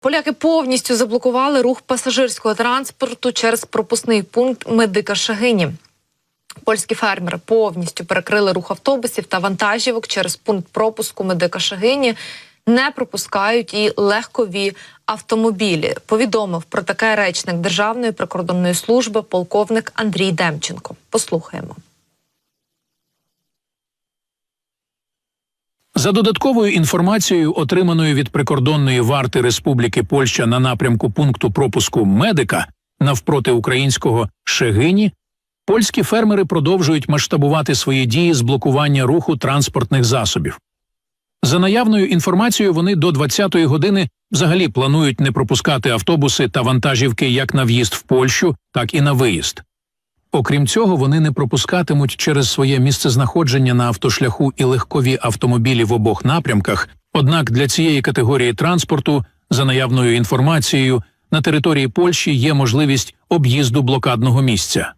Поляки повністю заблокували рух пасажирського транспорту через пропускний пункт Медика Шегині. Польські фермери повністю перекрили рух автобусів та вантажівок через пункт пропуску Медика Шегині. Не пропускають і легкові автомобілі. Повідомив про таке речник Державної прикордонної служби полковник Андрій Демченко. Послухаємо. За додатковою інформацією, отриманою від прикордонної варти Республіки Польща на напрямку пункту пропуску Медика навпроти українського Шегині, польські фермери продовжують масштабувати свої дії з блокування руху транспортних засобів. За наявною інформацією, вони до 20-ї години взагалі планують не пропускати автобуси та вантажівки як на в'їзд в Польщу, так і на виїзд. Окрім цього, вони не пропускатимуть через своє місцезнаходження на автошляху і легкові автомобілі в обох напрямках, однак для цієї категорії транспорту, за наявною інформацією, на території Польщі є можливість об'їзду блокадного місця.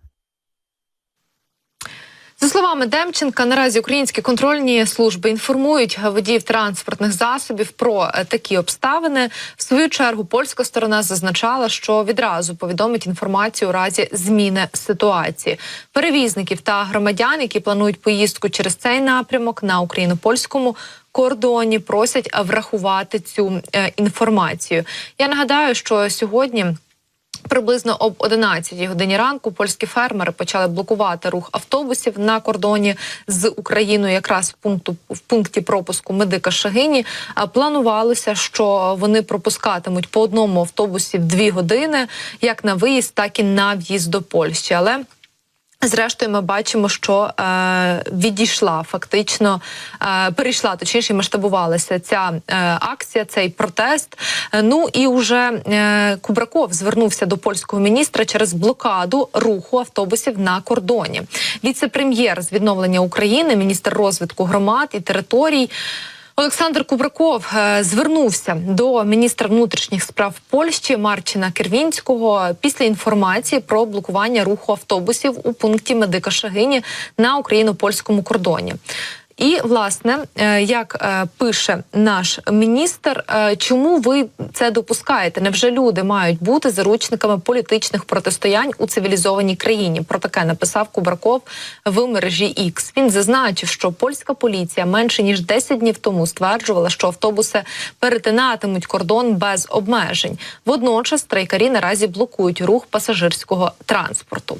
За словами Демченка, наразі українські контрольні служби інформують водіїв транспортних засобів про такі обставини. В свою чергу, польська сторона зазначала, що відразу повідомить інформацію у разі зміни ситуації. Перевізників та громадян, які планують поїздку через цей напрямок на україно-польському кордоні, просять врахувати цю інформацію. Я нагадаю, що сьогодні приблизно об 11-й годині ранку польські фермери почали блокувати рух автобусів на кордоні з Україною, якраз в пункті пропуску Медика Шегині. Планувалося, що вони пропускатимуть по одному автобусі в 2 години, як на виїзд, так і на в'їзд до Польщі. Але зрештою, ми бачимо, що відійшла фактично, перейшла, точніше, масштабувалася ця акція, цей протест. Ну і уже Кубраков звернувся до польського міністра через блокаду руху автобусів на кордоні. Віце-прем'єр з відновлення України, міністр розвитку громад і територій Олександр Кубраков звернувся до міністра внутрішніх справ Польщі Марчина Кервінського після інформації про блокування руху автобусів у пункті Медика Шегині на україно-польському кордоні. І, власне, як пише наш міністр, чому ви це допускаєте? Невже люди мають бути заручниками політичних протистоянь у цивілізованій країні? Про таке написав Кубраков в мережі X. Він зазначив, що польська поліція менше ніж 10 днів тому стверджувала, що автобуси перетинатимуть кордон без обмежень. Водночас страйкарі наразі блокують рух пасажирського транспорту.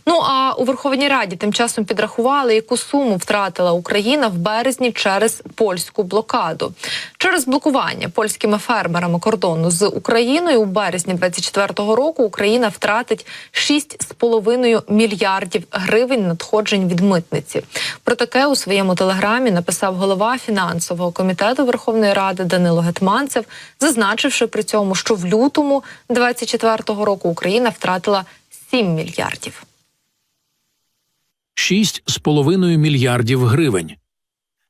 Ну а у Верховній Раді тим часом підрахували, яку суму втратила Україна в березні через польську блокаду. Через блокування польськими фермерами кордону з Україною у березні 2024 року Україна втратить 6,5 мільярдів гривень надходжень від митниці. Про таке у своєму телеграмі написав голова фінансового комітету Верховної Ради Данило Гетманцев, зазначивши при цьому, що в лютому 2024 року Україна втратила 7 мільярдів. 6,5 мільярдів гривень.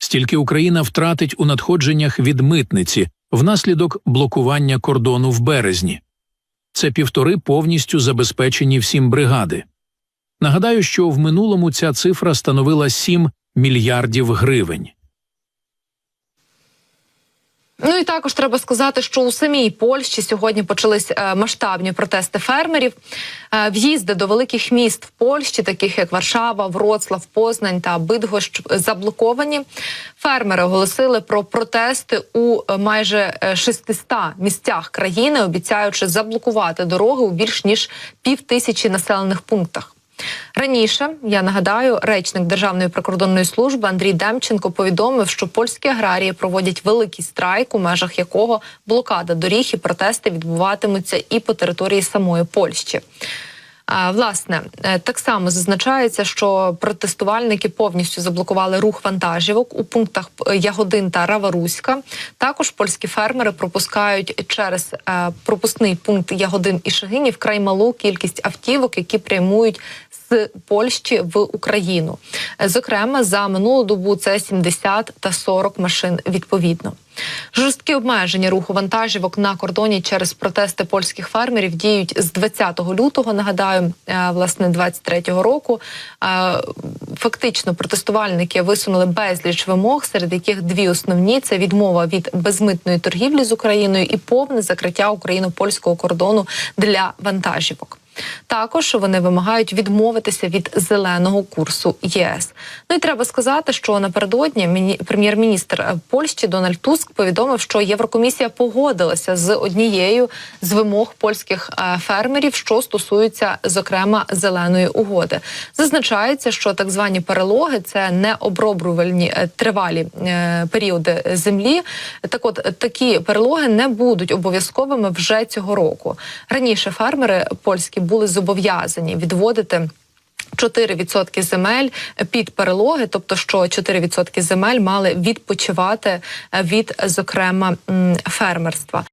Стільки Україна втратить у надходженнях від митниці внаслідок блокування кордону в березні. Це 1,5 повністю забезпечені всім бригади. Нагадаю, що в минулому ця цифра становила 7 мільярдів гривень. Ну і також треба сказати, що у самій Польщі сьогодні почались масштабні протести фермерів. В'їзди до великих міст в Польщі, таких як Варшава, Вроцлав, Познань та Бидгощ, заблоковані. Фермери оголосили про протести у майже 600 місцях країни, обіцяючи заблокувати дороги у більш ніж 5000 населених пунктах. Раніше, я нагадаю, речник Державної прикордонної служби Андрій Демченко повідомив, що польські аграрії проводять великий страйк, у межах якого блокада доріг і протести відбуватимуться і по території самої Польщі. Власне, так само зазначається, що протестувальники повністю заблокували рух вантажівок у пунктах Ягодин та Раваруська. Також польські фермери пропускають через пропускний пункт Ягодин і Шегині вкрай малу кількість автівок, які прямують з Польщі в Україну. Зокрема, за минулу добу це 70 та 40 машин відповідно. Жорсткі обмеження руху вантажівок на кордоні через протести польських фермерів діють з 20 лютого, нагадаю, власне, 23-го року. Фактично протестувальники висунули безліч вимог, серед яких дві основні – це відмова від безмитної торгівлі з Україною і повне закриття україно-польського кордону для вантажівок. Також вони вимагають відмовитися від зеленого курсу ЄС. Ну і треба сказати, що напередодні прем'єр-міністр Польщі Дональд Туск повідомив, що Єврокомісія погодилася з однією з вимог польських фермерів, що стосуються, зокрема, зеленої угоди. Зазначається, що так звані перелоги – це необроблювальні тривалі періоди землі. Так от, такі перелоги не будуть обов'язковими вже цього року. Раніше фермери польські були зобов'язані відводити 4% земель під перелоги, тобто що 4% земель мали відпочивати від, зокрема, фермерства.